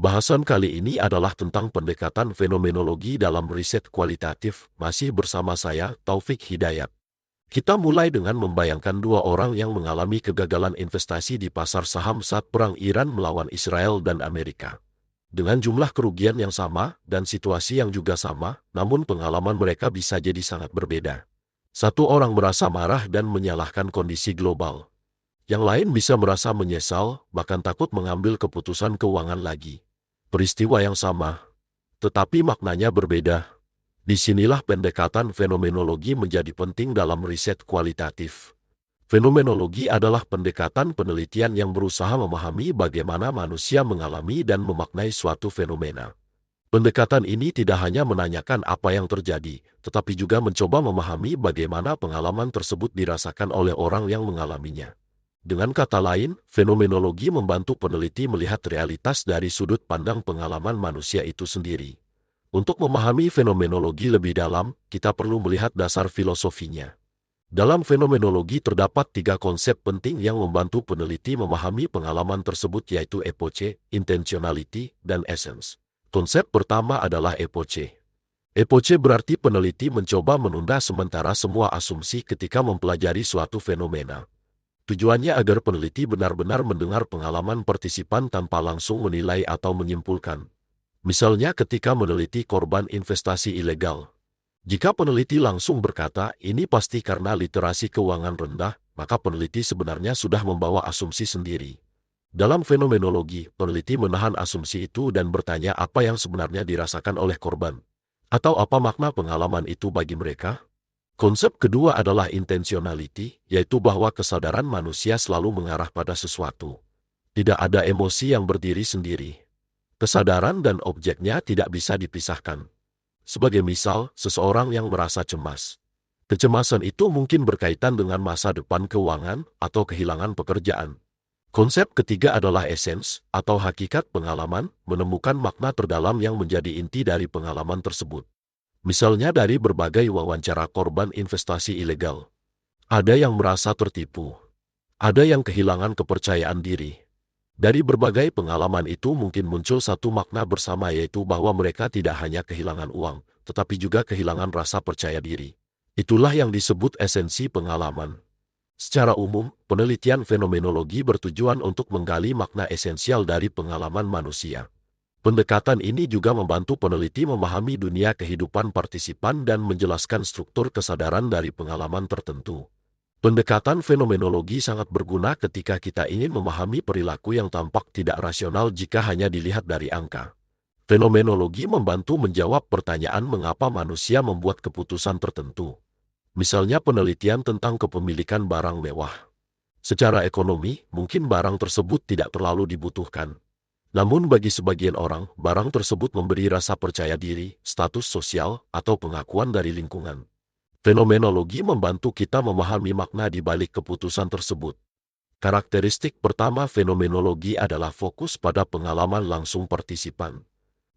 Bahasan kali ini adalah tentang pendekatan fenomenologi dalam riset kualitatif, masih bersama saya, Taufik Hidayat. Kita mulai dengan membayangkan dua orang yang mengalami kegagalan investasi di pasar saham saat Perang Iran melawan Israel dan Amerika. Dengan jumlah kerugian yang sama dan situasi yang juga sama, namun pengalaman mereka bisa jadi sangat berbeda. Satu orang merasa marah dan menyalahkan kondisi global. Yang lain bisa merasa menyesal, bahkan takut mengambil keputusan keuangan lagi. Peristiwa yang sama, tetapi maknanya berbeda. Disinilah pendekatan fenomenologi menjadi penting dalam riset kualitatif. Fenomenologi adalah pendekatan penelitian yang berusaha memahami bagaimana manusia mengalami dan memaknai suatu fenomena. Pendekatan ini tidak hanya menanyakan apa yang terjadi, tetapi juga mencoba memahami bagaimana pengalaman tersebut dirasakan oleh orang yang mengalaminya. Dengan kata lain, fenomenologi membantu peneliti melihat realitas dari sudut pandang pengalaman manusia itu sendiri. Untuk memahami fenomenologi lebih dalam, kita perlu melihat dasar filosofinya. Dalam fenomenologi terdapat tiga konsep penting yang membantu peneliti memahami pengalaman tersebut, yaitu epoche, intentionality, dan essence. Konsep pertama adalah epoche. Epoche berarti peneliti mencoba menunda sementara semua asumsi ketika mempelajari suatu fenomena. Tujuannya agar peneliti benar-benar mendengar pengalaman partisipan tanpa langsung menilai atau menyimpulkan. Misalnya ketika meneliti korban investasi ilegal. Jika peneliti langsung berkata, ini pasti karena literasi keuangan rendah, maka peneliti sebenarnya sudah membawa asumsi sendiri. Dalam fenomenologi, peneliti menahan asumsi itu dan bertanya apa yang sebenarnya dirasakan oleh korban. Atau apa makna pengalaman itu bagi mereka? Konsep kedua adalah intentionality, yaitu bahwa kesadaran manusia selalu mengarah pada sesuatu. Tidak ada emosi yang berdiri sendiri. Kesadaran dan objeknya tidak bisa dipisahkan. Sebagai misal, seseorang yang merasa cemas. Kecemasan itu mungkin berkaitan dengan masa depan keuangan atau kehilangan pekerjaan. Konsep ketiga adalah essence, atau hakikat pengalaman, menemukan makna terdalam yang menjadi inti dari pengalaman tersebut. Misalnya dari berbagai wawancara korban investasi ilegal. Ada yang merasa tertipu. Ada yang kehilangan kepercayaan diri. Dari berbagai pengalaman itu mungkin muncul satu makna bersama, yaitu bahwa mereka tidak hanya kehilangan uang, tetapi juga kehilangan rasa percaya diri. Itulah yang disebut esensi pengalaman. Secara umum, penelitian fenomenologi bertujuan untuk menggali makna esensial dari pengalaman manusia. Pendekatan ini juga membantu peneliti memahami dunia kehidupan partisipan dan menjelaskan struktur kesadaran dari pengalaman tertentu. Pendekatan fenomenologi sangat berguna ketika kita ingin memahami perilaku yang tampak tidak rasional jika hanya dilihat dari angka. Fenomenologi membantu menjawab pertanyaan mengapa manusia membuat keputusan tertentu. Misalnya penelitian tentang kepemilikan barang mewah. Secara ekonomi, mungkin barang tersebut tidak terlalu dibutuhkan. Namun bagi sebagian orang, barang tersebut memberi rasa percaya diri, status sosial, atau pengakuan dari lingkungan. Fenomenologi membantu kita memahami makna di balik keputusan tersebut. Karakteristik pertama fenomenologi adalah fokus pada pengalaman langsung partisipan.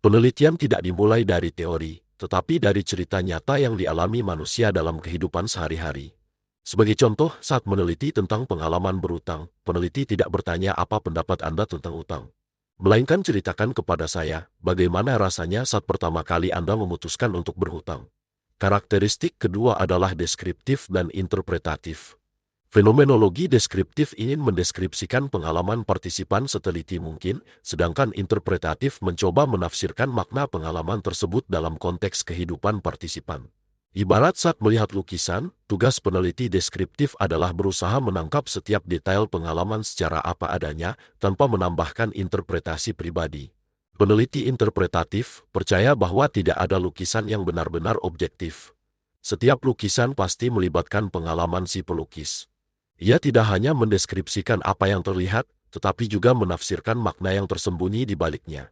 Penelitian tidak dimulai dari teori, tetapi dari cerita nyata yang dialami manusia dalam kehidupan sehari-hari. Sebagai contoh, saat meneliti tentang pengalaman berutang, peneliti tidak bertanya apa pendapat Anda tentang utang. Melainkan ceritakan kepada saya, bagaimana rasanya saat pertama kali Anda memutuskan untuk berhutang. Karakteristik kedua adalah deskriptif dan interpretatif. Fenomenologi deskriptif ingin mendeskripsikan pengalaman partisipan seteliti mungkin, sedangkan interpretatif mencoba menafsirkan makna pengalaman tersebut dalam konteks kehidupan partisipan. Ibarat saat melihat lukisan, tugas peneliti deskriptif adalah berusaha menangkap setiap detail pengalaman secara apa adanya, tanpa menambahkan interpretasi pribadi. Peneliti interpretatif percaya bahwa tidak ada lukisan yang benar-benar objektif. Setiap lukisan pasti melibatkan pengalaman si pelukis. Ia tidak hanya mendeskripsikan apa yang terlihat, tetapi juga menafsirkan makna yang tersembunyi di baliknya.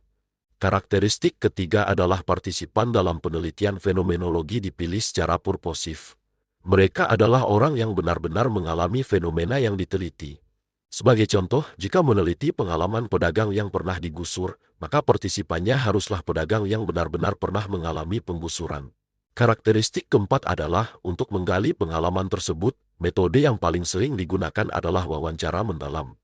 Karakteristik ketiga adalah partisipan dalam penelitian fenomenologi dipilih secara purposif. Mereka adalah orang yang benar-benar mengalami fenomena yang diteliti. Sebagai contoh, jika meneliti pengalaman pedagang yang pernah digusur, maka partisipannya haruslah pedagang yang benar-benar pernah mengalami penggusuran. Karakteristik keempat adalah, untuk menggali pengalaman tersebut, metode yang paling sering digunakan adalah wawancara mendalam.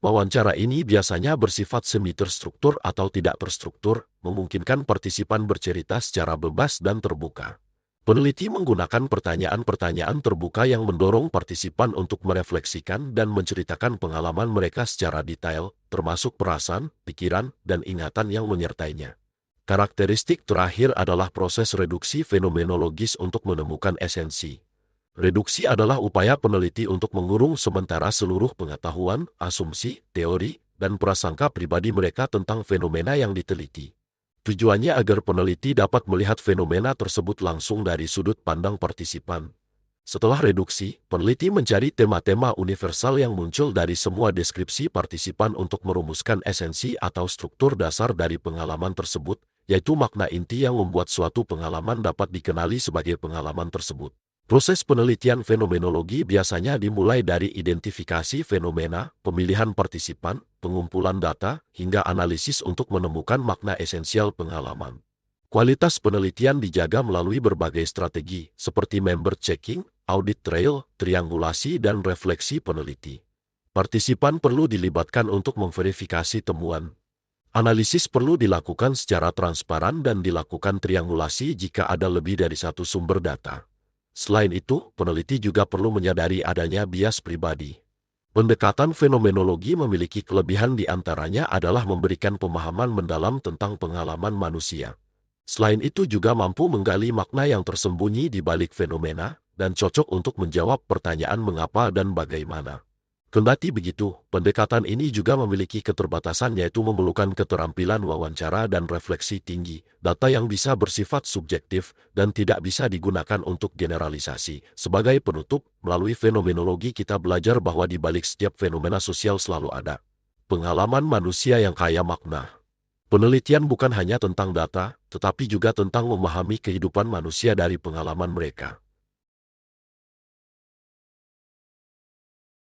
Wawancara ini biasanya bersifat semi terstruktur atau tidak terstruktur, memungkinkan partisipan bercerita secara bebas dan terbuka. Peneliti menggunakan pertanyaan-pertanyaan terbuka yang mendorong partisipan untuk merefleksikan dan menceritakan pengalaman mereka secara detail, termasuk perasaan, pikiran, dan ingatan yang menyertainya. Karakteristik terakhir adalah proses reduksi fenomenologis untuk menemukan esensi. Reduksi adalah upaya peneliti untuk mengurung sementara seluruh pengetahuan, asumsi, teori, dan prasangka pribadi mereka tentang fenomena yang diteliti. Tujuannya agar peneliti dapat melihat fenomena tersebut langsung dari sudut pandang partisipan. Setelah reduksi, peneliti mencari tema-tema universal yang muncul dari semua deskripsi partisipan untuk merumuskan esensi atau struktur dasar dari pengalaman tersebut, yaitu makna inti yang membuat suatu pengalaman dapat dikenali sebagai pengalaman tersebut. Proses penelitian fenomenologi biasanya dimulai dari identifikasi fenomena, pemilihan partisipan, pengumpulan data, hingga analisis untuk menemukan makna esensial pengalaman. Kualitas penelitian dijaga melalui berbagai strategi, seperti member checking, audit trail, triangulasi, dan refleksi peneliti. Partisipan perlu dilibatkan untuk memverifikasi temuan. Analisis perlu dilakukan secara transparan dan dilakukan triangulasi jika ada lebih dari satu sumber data. Selain itu, peneliti juga perlu menyadari adanya bias pribadi. Pendekatan fenomenologi memiliki kelebihan di antaranya adalah memberikan pemahaman mendalam tentang pengalaman manusia. Selain itu juga mampu menggali makna yang tersembunyi di balik fenomena, dan cocok untuk menjawab pertanyaan mengapa dan bagaimana. Kendati begitu, pendekatan ini juga memiliki keterbatasan yaitu memerlukan keterampilan wawancara dan refleksi tinggi, data yang bisa bersifat subjektif, dan tidak bisa digunakan untuk generalisasi. Sebagai penutup, melalui fenomenologi kita belajar bahwa di balik setiap fenomena sosial selalu ada pengalaman manusia yang kaya makna. Penelitian bukan hanya tentang data, tetapi juga tentang memahami kehidupan manusia dari pengalaman mereka.